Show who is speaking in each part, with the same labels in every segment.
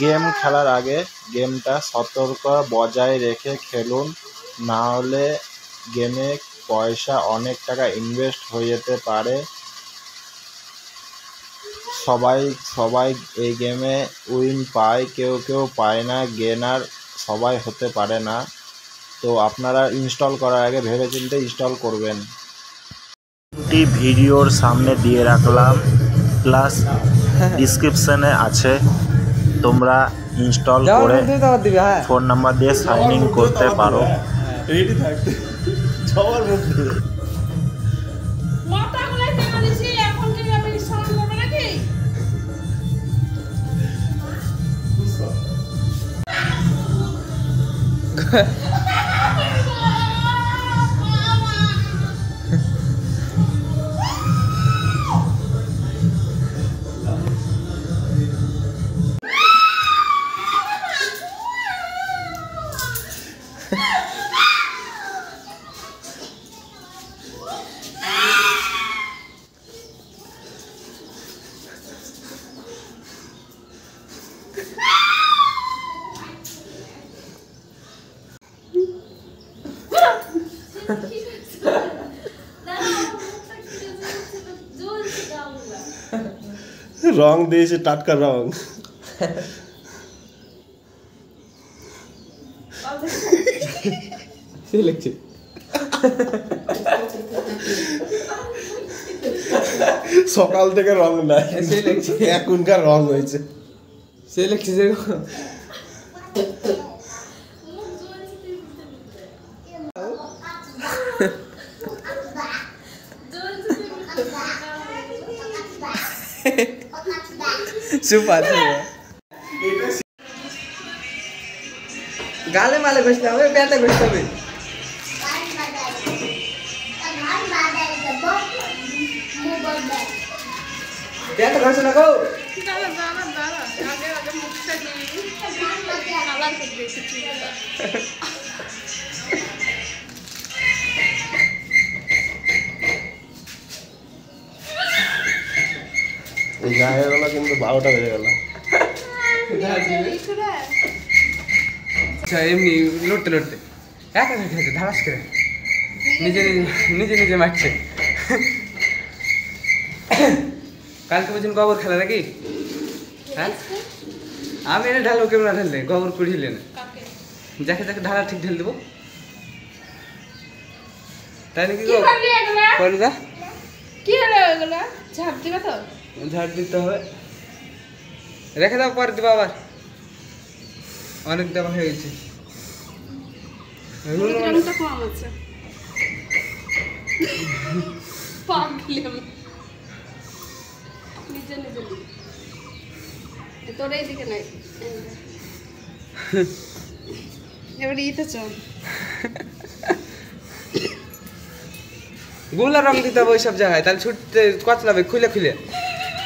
Speaker 1: Game খেলার আগে গেমটা সতর্ক বজায় রেখে খেলুন, না হলে গেমে পয়সা অনেক টাকা ইনভেস্ট হয়ে যেতে পারে। সবাই এই গেমে উইন পায়, কেউ পায় না, গেনার সবাই হতে পারে না। তো আপনারা ইনস্টল করার আগে ভেবেচিন্তে ইনস্টল করবেন। ভিডিওর সামনে দিয়ে রাখলাম, প্লাস ডিসক্রিপশনে আছে, তোমরা ইনস্টল করে ফোন নাম্বার দিয়ে সাইন ইন করতে পারো।
Speaker 2: রেডি থাকতে যাওয়ার মধ্যে
Speaker 3: মাথাগুলো কেন দিছি এখন কি আমি ইনস্টল করব নাকি?
Speaker 2: রং দিয়েছে, টাটকা রং। সকাল থেকে রং নাই, এখনকার রং হয়েছে।
Speaker 4: সে লিখছে সুপার গালে মালে ঘষতে হবে, পেটে ঘষতে হবে। পেটে ঘষে না গো।
Speaker 3: আগে মুখটা দিয়ে কালার করে দিয়েছি।
Speaker 2: এই গায়ে গেল কিন্তু 12টা বেজে গেল।
Speaker 4: আচ্ছা এমনি লড়তে লড়তে একা খেতে ধারাস করে নিজে মারছে। কালকে বলছেন গোবর খেলা নাকি? হ্যাঁ আমি এনে ঢালবো, কেমন ঢাললে গোবর কুড়িলে না, যাকে ঢালা ঠিক ঢেল দেবো, তাই নাকি গো? করবা
Speaker 3: কি হলো এগুলো? ঝাড় দিবা তো?
Speaker 4: ঝাড় দিতে হবে, রেখে দাও, পরে দিবা আবার, অনেক দেওয়া হয়ে গেছে।
Speaker 3: রংটা কম আছে। পাগলাম নিজে তোর এইদিকে নাই, এবার ইতে চল।
Speaker 4: গুলা রং দিতে হবে ওইসব জায়গায়, তাহলে ছুটতে কচলাবে খুলে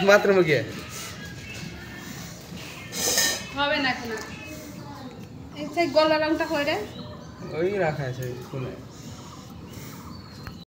Speaker 4: বাথরুমে গিয়ে।
Speaker 3: হবে না এখন, এই গলা রংটা কই রে?
Speaker 4: ওই রাখা আছে কোনে।